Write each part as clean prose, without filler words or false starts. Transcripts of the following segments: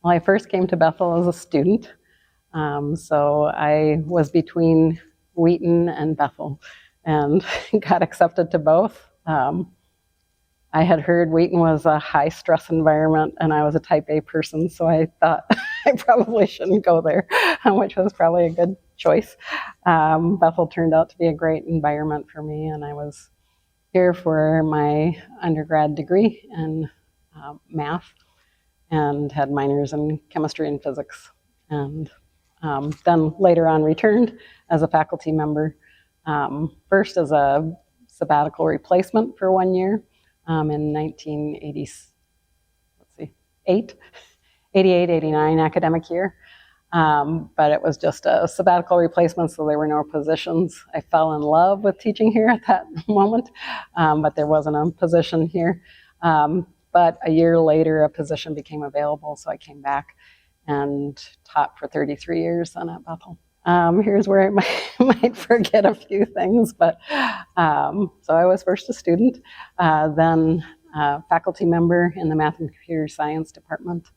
Well, I first came to Bethel as a student, so I was between Wheaton and Bethel and got accepted to both. I had heard Wheaton was a high-stress environment, and I was a type A person, so I thought I probably shouldn't go there, which was probably a good choice. Bethel turned out to be a great environment for me, and I was here for my undergrad degree in math and had minors in chemistry and physics. And then later on returned as a faculty member, first as a sabbatical replacement for 1 year in 1988, 89 academic year. But it was just a sabbatical replacement, so there were no positions. I fell in love with teaching here at that moment, but there wasn't a position here. But a year later, a position became available, so I came back and taught for 33 years then at Bethel. Here's where I might forget a few things, but so I was first a student, then a faculty member in the Math and Computer Science department.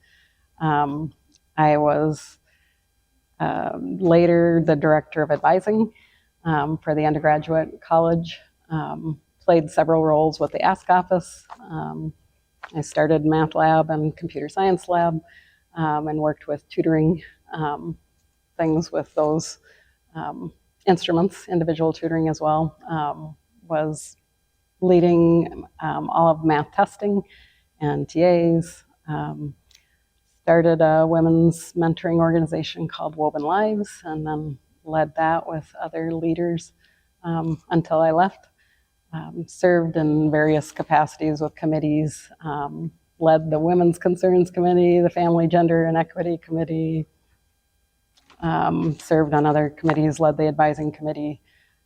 I was later the director of advising for the undergraduate college, played several roles with the Ask Office. I started math lab and computer science lab and worked with tutoring things with those instruments, individual tutoring as well. Was leading all of math testing and TAs. Started a women's mentoring organization called Woven Lives, and then led that with other leaders until I left. Served in various capacities with committees, led the Women's Concerns Committee, the Family, Gender, and Equity Committee, served on other committees, led the advising committee,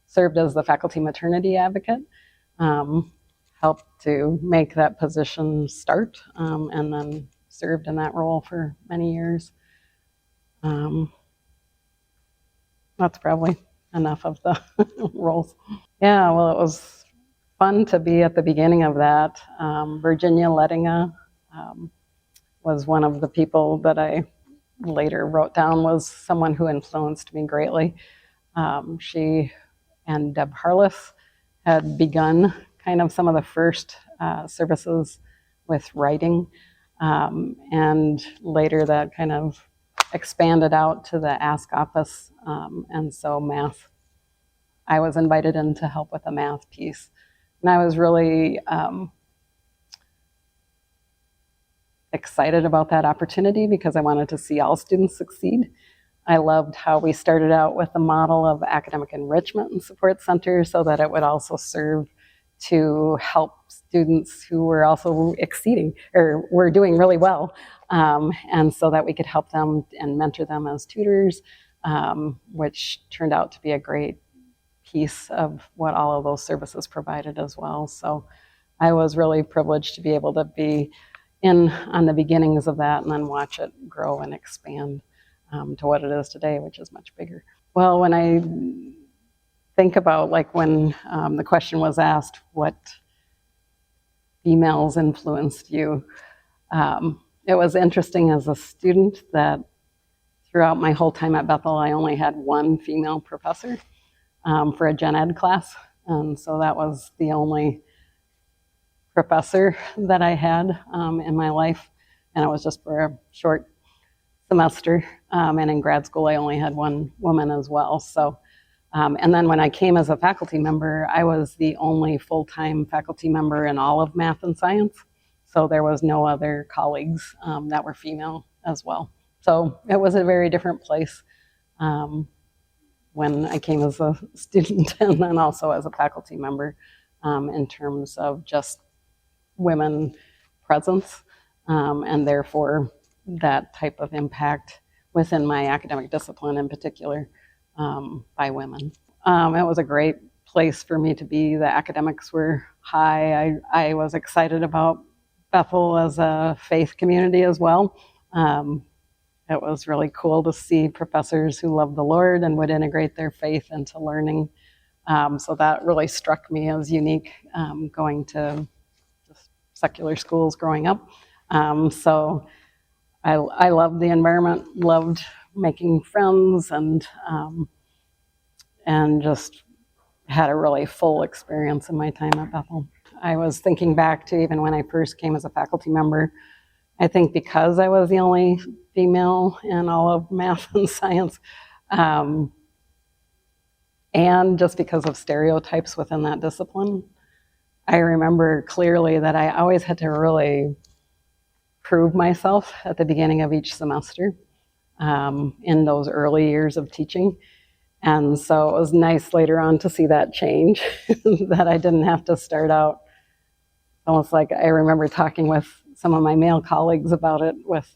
served as the faculty maternity advocate, helped to make that position start, and then served in that role for many years. That's probably enough of the roles. Yeah, well, it was fun to be at the beginning of that. Virginia Lettinga was one of the people that I later wrote down was someone who influenced me greatly. She and Deb Harless had begun kind of some of the first services with writing, and later that kind of expanded out to the Ask Office, and so math. I was invited in to help with the math piece. And I was really excited about that opportunity because I wanted to see all students succeed. I loved how we started out with a model of academic enrichment and support center so that it would also serve to help students who were also exceeding or were doing really well, and so that we could help them and mentor them as tutors, which turned out to be a great piece of what all of those services provided as well. So I was really privileged to be able to be in on the beginnings of that and then watch it grow and expand to what it is today, which is much bigger. Well, when I think about like when the question was asked, what females influenced you? It was interesting as a student that throughout my whole time at Bethel, I only had one female professor for a gen ed class. And so that was the only professor that I had in my life. And it was just for a short semester. And in grad school, I only had one woman as well. So, and then when I came as a faculty member, I was the only full-time faculty member in all of math and science. So there was no other colleagues that were female as well. So it was a very different place when I came as a student and then also as a faculty member in terms of just women presence and therefore that type of impact within my academic discipline in particular by women. It was a great place for me to be. The academics were high. I was excited about Bethel as a faith community as well. It was really cool to see professors who loved the Lord and would integrate their faith into learning. So that really struck me as unique going to just secular schools growing up. So I loved the environment, loved making friends, and just had a really full experience in my time at Bethel. I was thinking back to even when I first came as a faculty member. I think because I was the only female in all of math and science, and just because of stereotypes within that discipline, I remember clearly that I always had to really prove myself at the beginning of each semester in those early years of teaching. And so it was nice later on to see that change, that I didn't have to start out almost like I remember talking with some of my male colleagues about it, with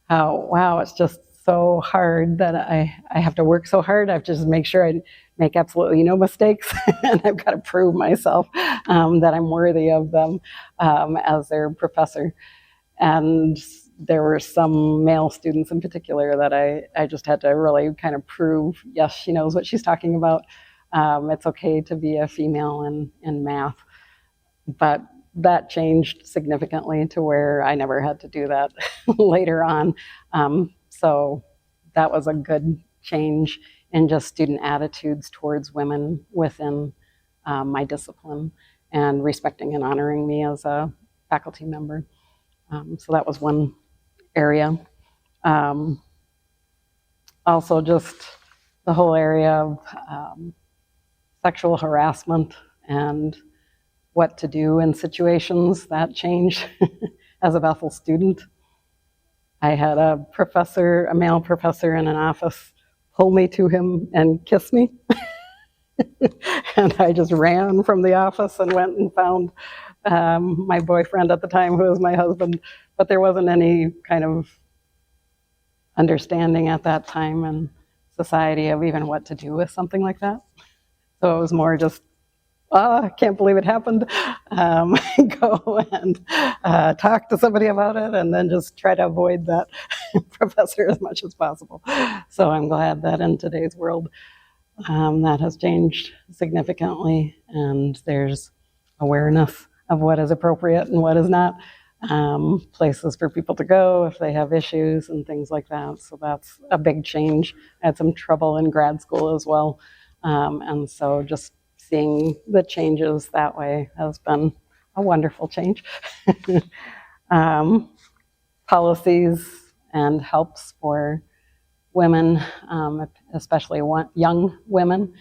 how, wow, it's just so hard that I have to work so hard. I have to just make sure I make absolutely no mistakes, and I've got to prove myself that I'm worthy of them as their professor. And there were some male students in particular that I just had to really kind of prove, yes, she knows what she's talking about. It's okay to be a female in math. But that changed significantly to where I never had to do that later on. So that was a good change in just student attitudes towards women within my discipline, and respecting and honoring me as a faculty member. So that was one area. Also just the whole area of sexual harassment and what to do in situations, that changed as a Bethel student. I had a male professor in an office, pull me to him and kiss me. And I just ran from the office and went and found my boyfriend at the time, who was my husband. But there wasn't any kind of understanding at that time in society of even what to do with something like that. So it was more just, I can't believe it happened. Go and talk to somebody about it, and then just try to avoid that professor as much as possible. So I'm glad that in today's world, that has changed significantly, and there's awareness of what is appropriate and what is not, places for people to go if they have issues and things like that. So that's a big change. I had some trouble in grad school as well, and so just seeing the changes that way has been a wonderful change. Policies and helps for women, especially young women,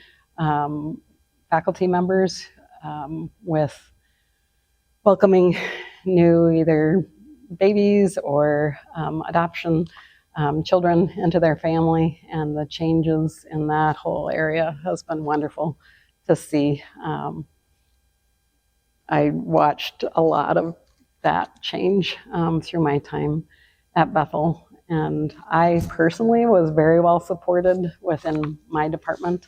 faculty members, with welcoming new either babies or adoption children into their family, and the changes in that whole area has been wonderful to see. I watched a lot of that change through my time at Bethel, and I personally was very well supported within my department,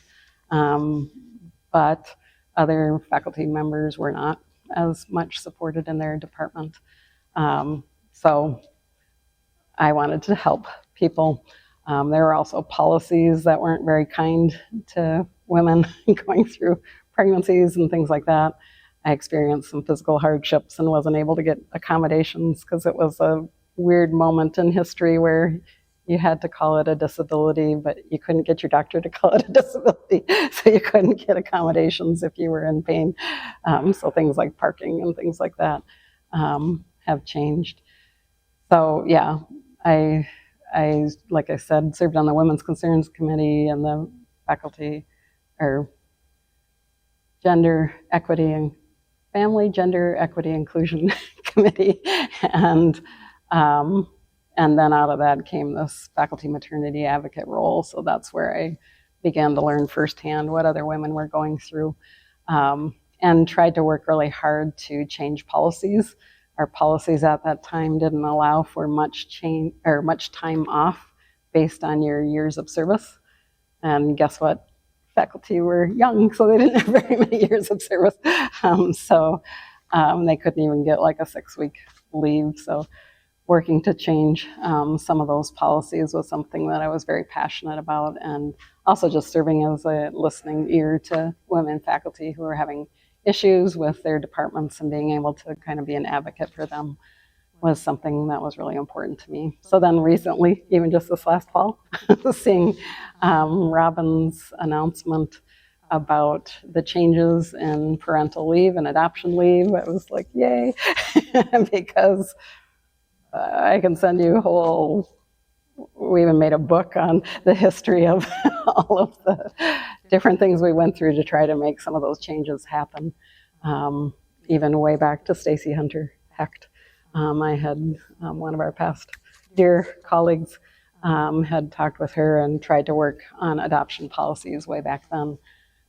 but other faculty members were not as much supported in their department. So I wanted to help people. There were also policies that weren't very kind to women going through pregnancies and things like that. I experienced some physical hardships and wasn't able to get accommodations because it was a weird moment in history where you had to call it a disability, but you couldn't get your doctor to call it a disability, so you couldn't get accommodations if you were in pain. So things like parking and things like that have changed. So yeah, I, like I said, served on the Women's Concerns Committee and the Faculty or Gender Equity and Family Gender Equity Inclusion Committee, and then out of that came this faculty maternity advocate role. So that's where I began to learn firsthand what other women were going through, and tried to work really hard to change policies. Our policies at that time didn't allow for much change or much time off based on your years of service. And guess what? Faculty were young, so they didn't have very many years of service. So they couldn't even get like a 6-week leave. So working to change some of those policies was something that I was very passionate about, and also just serving as a listening ear to women faculty who are having issues with their departments and being able to kind of be an advocate for them was something that was really important to me. So then recently, even just this last fall, seeing Robin's announcement about the changes in parental leave and adoption leave, it was like, yay, because I can send you we even made a book on the history of all of the different things we went through to try to make some of those changes happen. Even way back to Stacy Hunter Hecht. I had one of our past dear colleagues had talked with her and tried to work on adoption policies way back then.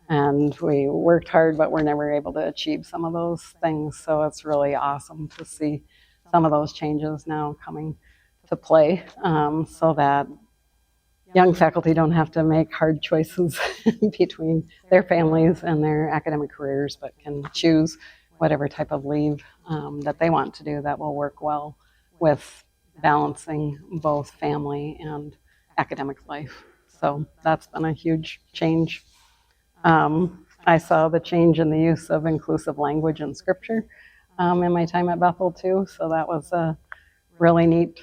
And we worked hard, but we're never able to achieve some of those things. So it's really awesome to see some of those changes now coming to play, so that young faculty don't have to make hard choices between their families and their academic careers, but can choose whatever type of leave that they want to do that will work well with balancing both family and academic life. So that's been a huge change. I saw the change in the use of inclusive language in scripture in my time at Bethel too, so that was a really neat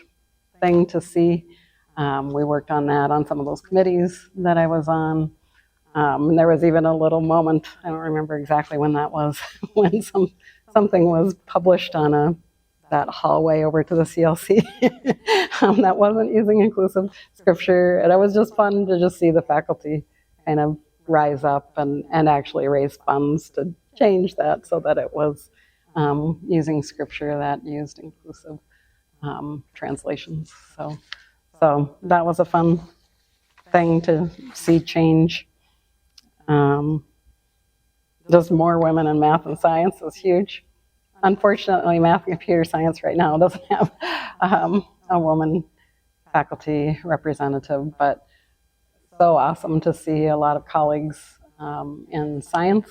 thing to see. We worked on that on some of those committees that I was on. And there was even a little moment, I don't remember exactly when that was, when something was published on that hallway over to the CLC that wasn't using inclusive scripture. And it was just fun to just see the faculty kind of rise up and actually raise funds to change that so that it was using scripture that used inclusive translations. So that was a fun thing to see change. Just more women in math and science is huge. Unfortunately, math and computer science right now doesn't have a woman faculty representative, but so awesome to see a lot of colleagues in science.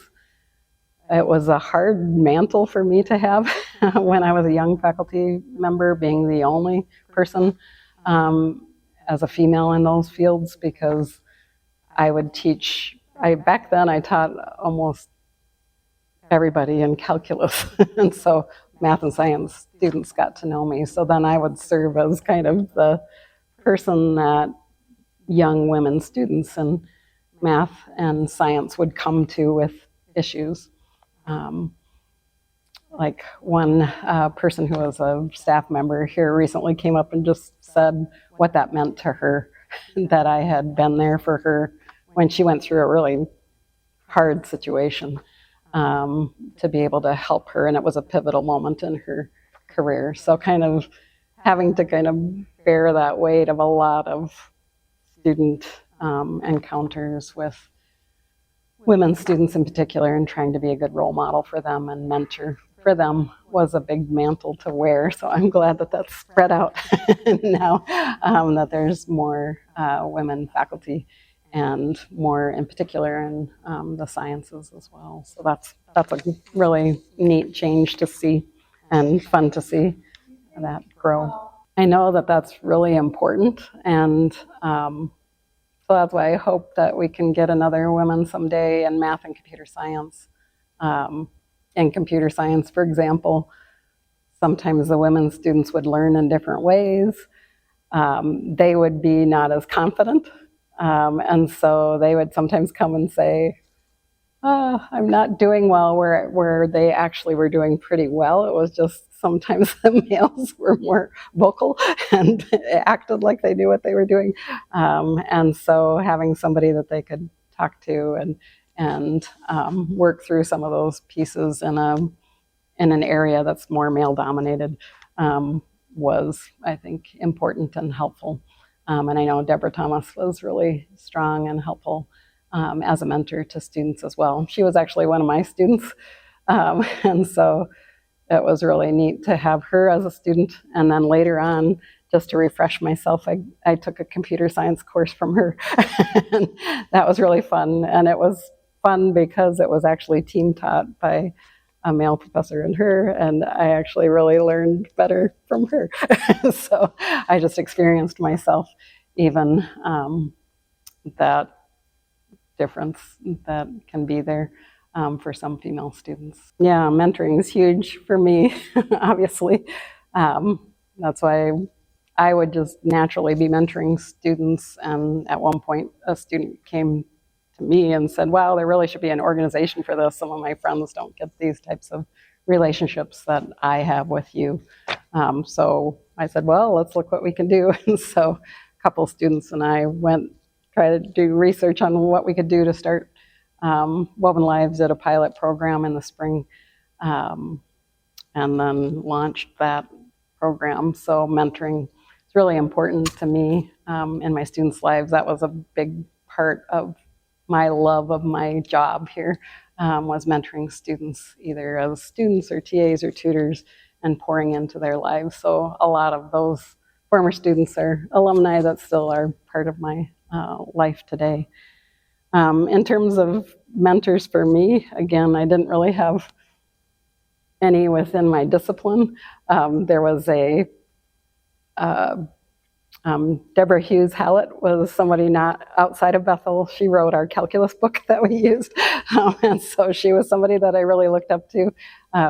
It was a hard mantle for me to have when I was a young faculty member, being the only person as a female in those fields, because I would teach, back then I taught almost everybody in calculus, and so math and science students got to know me. So then I would serve as kind of the person that young women students in math and science would come to with issues. Like one person who was a staff member here recently came up and just said what that meant to her, that I had been there for her when she went through a really hard situation, to be able to help her, and it was a pivotal moment in her career. So kind of having to kind of bear that weight of a lot of student encounters with women students in particular, and trying to be a good role model for them and mentor for them was a big mantle to wear. So I'm glad that that's spread out now, that there's more women faculty, and more in particular in the sciences as well. So that's a really neat change to see, and fun to see that grow. I know that that's really important, and so that's why I hope that we can get another woman someday in math and computer science. In computer science, for example, sometimes the women students would learn in different ways. They would be not as confident, and so they would sometimes come and say, I'm not doing well, where they actually were doing pretty well. It was just sometimes the males were more vocal and acted like they knew what they were doing. And so having somebody that they could talk to and work through some of those pieces in an area that's more male dominated was, I think, important and helpful. And I know Deborah Thomas was really strong and helpful as a mentor to students as well. She was actually one of my students, and so it was really neat to have her as a student. And then later on, just to refresh myself, I took a computer science course from her. And that was really fun. And it was fun because it was actually team taught by a male professor and her, and I actually really learned better from her. So I just experienced myself even that difference that can be there for some female students. Yeah, mentoring is huge for me, obviously. That's why I would just naturally be mentoring students. And at one point, a student came to me and said, wow, there really should be an organization for this. Some of my friends don't get these types of relationships that I have with you. So I said, well, let's look what we can do. And so a couple students and I try to do research on what we could do to start Woven Lives, did a pilot program in the spring, and then launched that program. So mentoring is really important to me in my students' lives. That was a big part of my love of my job here, was mentoring students, either as students or TAs or tutors, and pouring into their lives. So a lot of those former students are alumni that still are part of my life today. In terms of mentors for me, again, I didn't really have any within my discipline. There was Deborah Hughes Hallett was somebody not outside of Bethel. She wrote our calculus book that we used. And so she was somebody that I really looked up to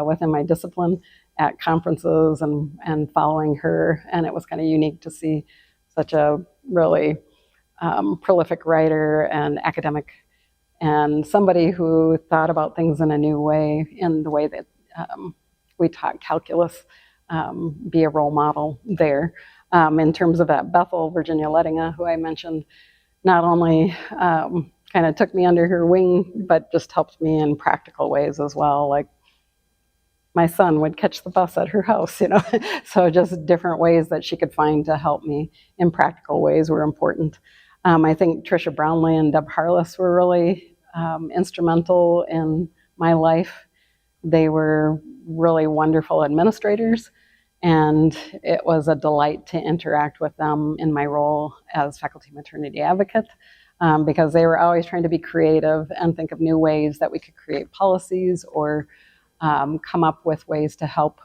within my discipline at conferences and following her. And it was kind of unique to see such a really prolific writer and academic, and somebody who thought about things in a new way, in the way that we taught calculus, be a role model there. In terms of at Bethel, Virginia Lettinga, who I mentioned, not only kind of took me under her wing, but just helped me in practical ways as well. Like my son would catch the bus at her house, so just different ways that she could find to help me in practical ways were important. I think Tricia Brownlee and Deb Harless were really instrumental in my life. They were really wonderful administrators, and it was a delight to interact with them in my role as faculty maternity advocate, because they were always trying to be creative and think of new ways that we could create policies or come up with ways to help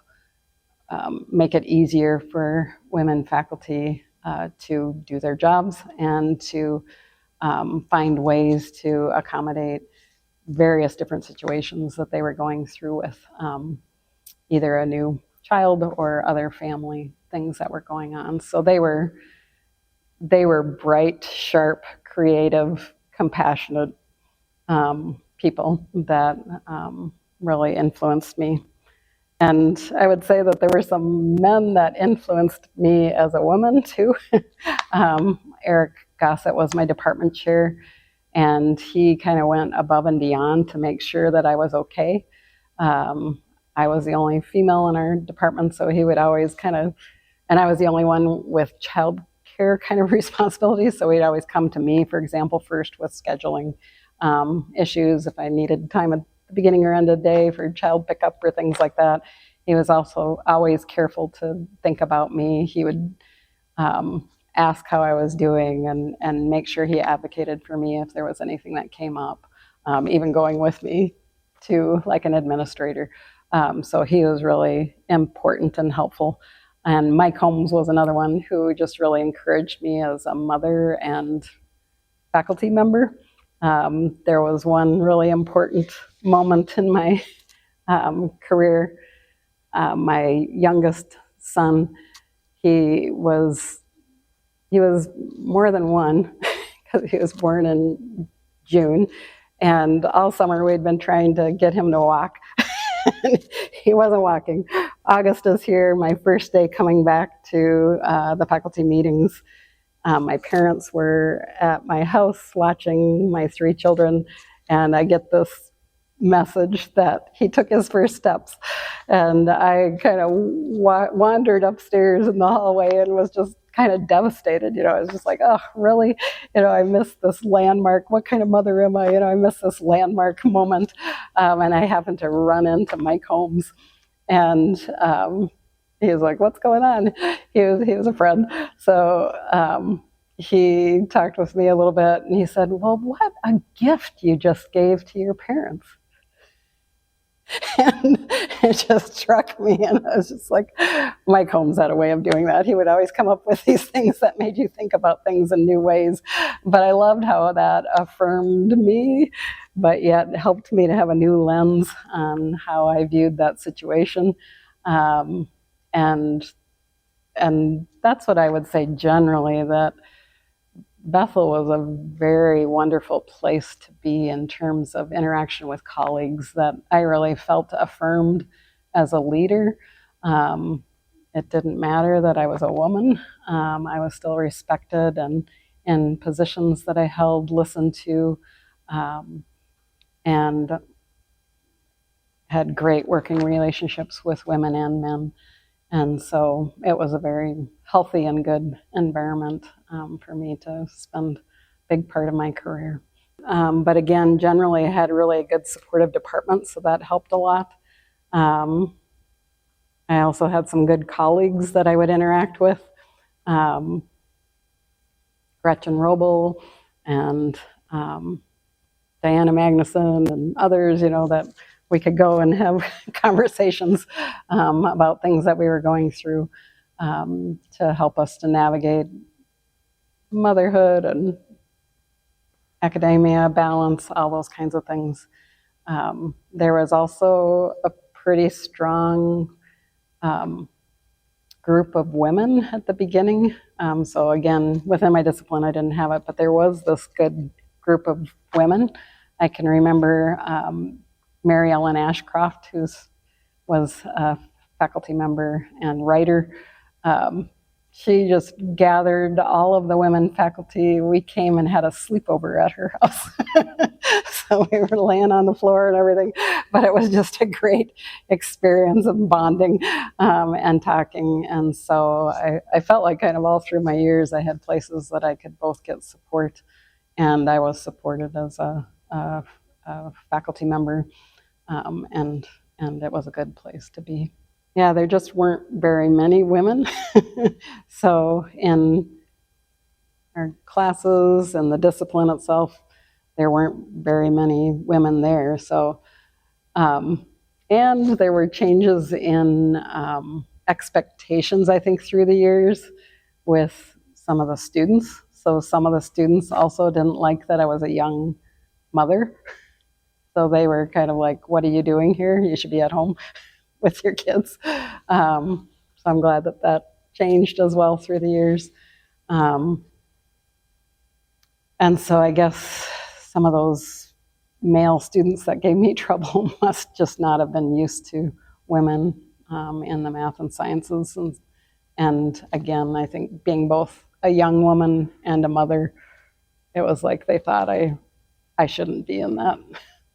make it easier for women faculty to do their jobs and to find ways to accommodate various different situations that they were going through with either a new child or other family things that were going on. So they were bright, sharp, creative, compassionate people that really influenced me. And I would say that there were some men that influenced me as a woman too. Eric Gossett was my department chair, and he kind of went above and beyond to make sure that I was okay. I was the only female in our department, so he would always and I was the only one with child care kind of responsibilities, so he'd always come to me, for example, first with scheduling issues if I needed time at the beginning or end of the day for child pickup or things like that. He was also always careful to think about me. He would ask how I was doing and make sure he advocated for me if there was anything that came up, even going with me to like an administrator. So he was really important and helpful. And Mike Holmes was another one who just really encouraged me as a mother and faculty member. There was one really important moment in my career. My youngest son, he was more than one because he was born in June, and all summer we'd been trying to get him to walk. He wasn't walking. August is here, my first day coming back to the faculty meetings. My parents were at my house watching my 3 children, and I get this message that he took his first steps. And I kind of wandered upstairs in the hallway and was just kind of devastated. I was just like, oh, really? I missed this landmark. What kind of mother am I? I missed this landmark moment. And I happened to run into Mike Holmes. And he was like, what's going on? He was a friend. So he talked with me a little bit, and he said, well, what a gift you just gave to your parents. And it just struck me, and I was just like, Mike Holmes had a way of doing that. He would always come up with these things that made you think about things in new ways. But I loved how that affirmed me, but yet helped me to have a new lens on how I viewed that situation. and that's what I would say generally, that Bethel was a very wonderful place to be in terms of interaction with colleagues, that I really felt affirmed as a leader. It didn't matter that I was a woman. I was still respected, and in positions that I held, listened to, and had great working relationships with women and men. And so it was a very healthy and good environment for me to spend a big part of my career. But again, generally I had really good supportive departments, so that helped a lot. I also had some good colleagues that I would interact with. Gretchen Robel and Diana Magnuson and others, that we could go and have conversations about things that we were going through to help us to navigate motherhood and academia, balance, all those kinds of things. There was also a pretty strong group of women at the beginning. So again, within my discipline, I didn't have it, but there was this good group of women. I can remember Mary Ellen Ashcroft, who was a faculty member and writer. She just gathered all of the women faculty. We came and had a sleepover at her house. So we were laying on the floor and everything, but it was just a great experience of bonding and talking. And so I felt like kind of all through my years, I had places that I could both get support, and I was supported as a faculty member, and it was a good place to be. Yeah, there just weren't very many women. So in our classes and the discipline itself, there weren't very many women there. So, and there were changes in expectations, I think, through the years with some of the students. So some of the students also didn't like that I was a young mother. So they were kind of like, what are you doing here? You should be at home with your kids. So I'm glad that changed as well through the years. And so I guess some of those male students that gave me trouble must just not have been used to women in the math and sciences. And again, I think being both a young woman and a mother, it was like they thought I shouldn't be in that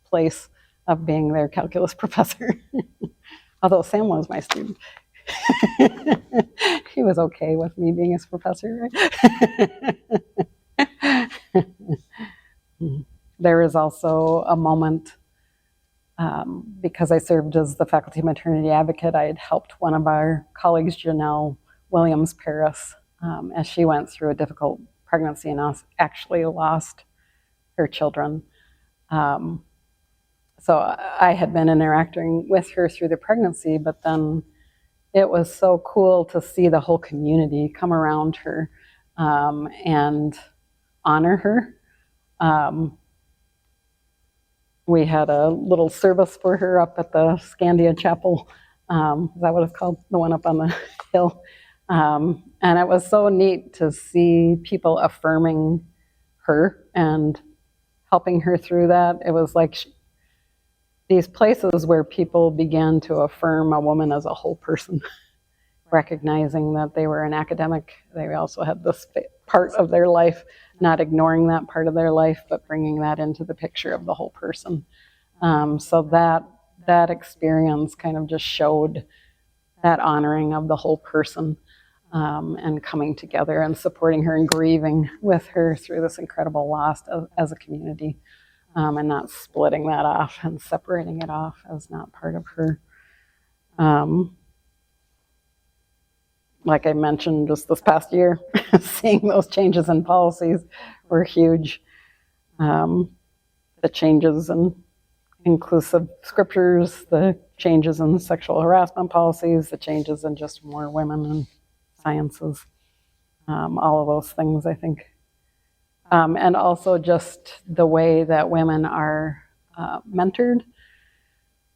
place of being their calculus professor. Although Sam was my student. He was okay with me being his professor, right? There is also a moment, because I served as the faculty maternity advocate, I had helped one of our colleagues, Janelle Williams-Paris, as she went through a difficult pregnancy and actually lost her children. So I had been interacting with her through the pregnancy, but then it was so cool to see the whole community come around her and honor her. We had a little service for her up at the Scandia Chapel. Is that what it's called? The one up on the hill. And it was so neat to see people affirming her and helping her through that. It was like these places where people began to affirm a woman as a whole person, recognizing that they were an academic. They also had this part of their life, not ignoring that part of their life, but bringing that into the picture of the whole person. So that experience kind of just showed that honoring of the whole person, and coming together and supporting her and grieving with her through this incredible loss as a community. And not splitting that off and separating it off as not part of her. Like I mentioned just this past year, seeing those changes in policies were huge. The changes in inclusive scriptures, the changes in sexual harassment policies, the changes in just more women in sciences, all of those things, I think. And also just the way that women are mentored.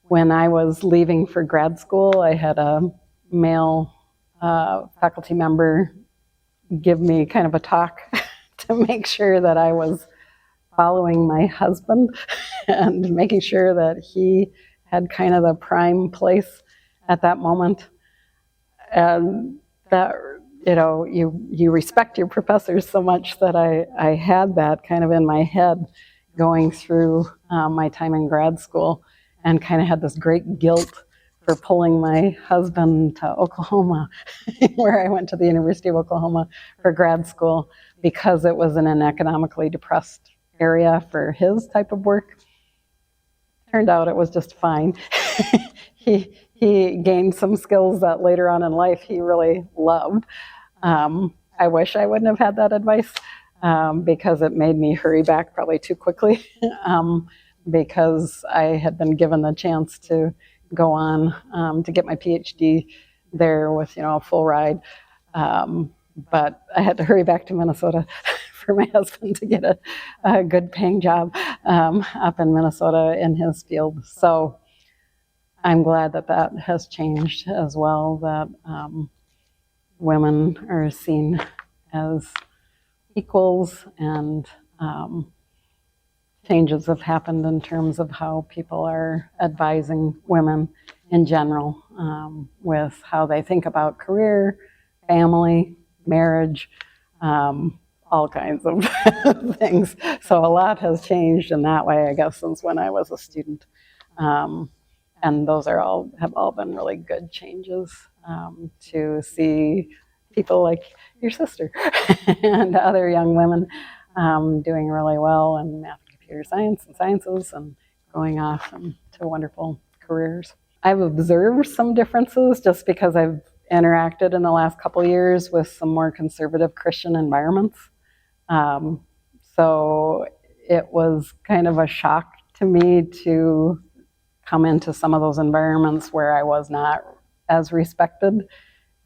When I was leaving for grad school, I had a male faculty member give me kind of a talk to make sure that I was following my husband and making sure that he had kind of the prime place at that moment. And that, you respect your professors so much that I had that kind of in my head going through my time in grad school, and kind of had this great guilt for pulling my husband to Oklahoma, where I went to the University of Oklahoma for grad school, because it was in an economically depressed area for his type of work. Turned out it was just fine. He gained some skills that later on in life he really loved. I wish I wouldn't have had that advice, because it made me hurry back probably too quickly, because I had been given the chance to go on to get my PhD there with a full ride. But I had to hurry back to Minnesota for my husband to get a good paying job up in Minnesota in his field. So I'm glad that has changed as well, that women are seen as equals, and changes have happened in terms of how people are advising women in general, with how they think about career, family, marriage, all kinds of things. So a lot has changed in that way, I guess, since when I was a student. And those have all been really good changes, to see people like your sister and other young women doing really well in math and computer science and sciences, and going off into wonderful careers. I've observed some differences just because I've interacted in the last couple of years with some more conservative Christian environments. So it was kind of a shock to me to come into some of those environments where I was not as respected,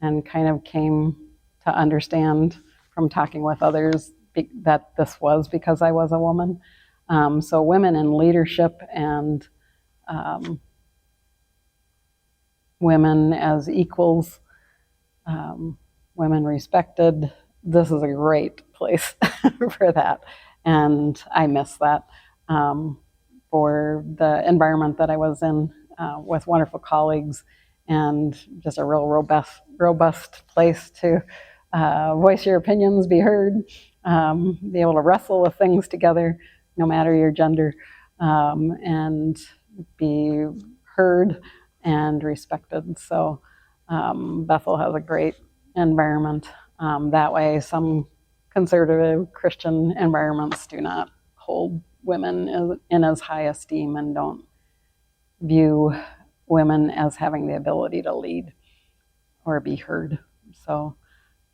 and kind of came to understand from talking with others that this was because I was a woman. So women in leadership and women as equals, women respected, this is a great place for that. And I miss that, for the environment that I was in, with wonderful colleagues, and just a real robust place to voice your opinions, be heard, be able to wrestle with things together, no matter your gender, and be heard and respected. So Bethel has a great environment that way. Some conservative Christian environments do not hold women in as high esteem, and don't view women as having the ability to lead or be heard. So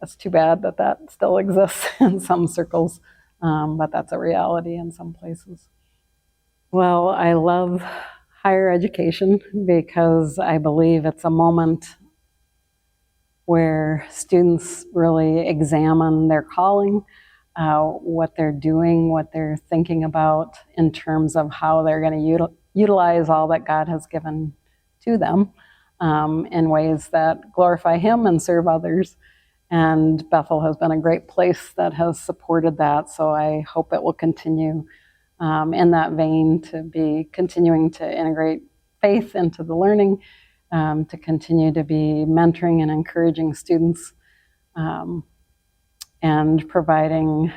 it's too bad that still exists in some circles, but that's a reality in some places. Well, I love higher education because I believe it's a moment where students really examine their calling, what they're doing, what they're thinking about in terms of how they're going to utilize all that God has given to them, in ways that glorify Him and serve others. And Bethel has been a great place that has supported that, so I hope it will continue in that vein, to be continuing to integrate faith into the learning, to continue to be mentoring and encouraging students, and providing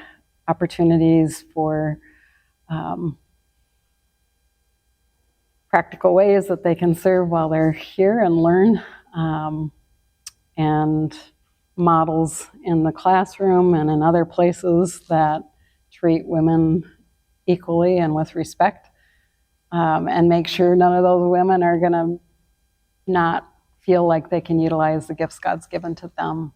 opportunities for practical ways that they can serve while they're here and learn, and models in the classroom and in other places that treat women equally and with respect, and make sure none of those women are going to not feel like they can utilize the gifts God's given to them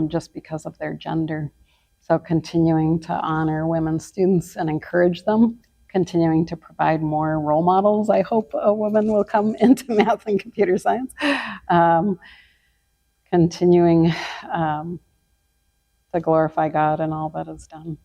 just because of their gender. So continuing to honor women students and encourage them, continuing to provide more role models. I hope a woman will come into math and computer science. Continuing to glorify God in all that is done.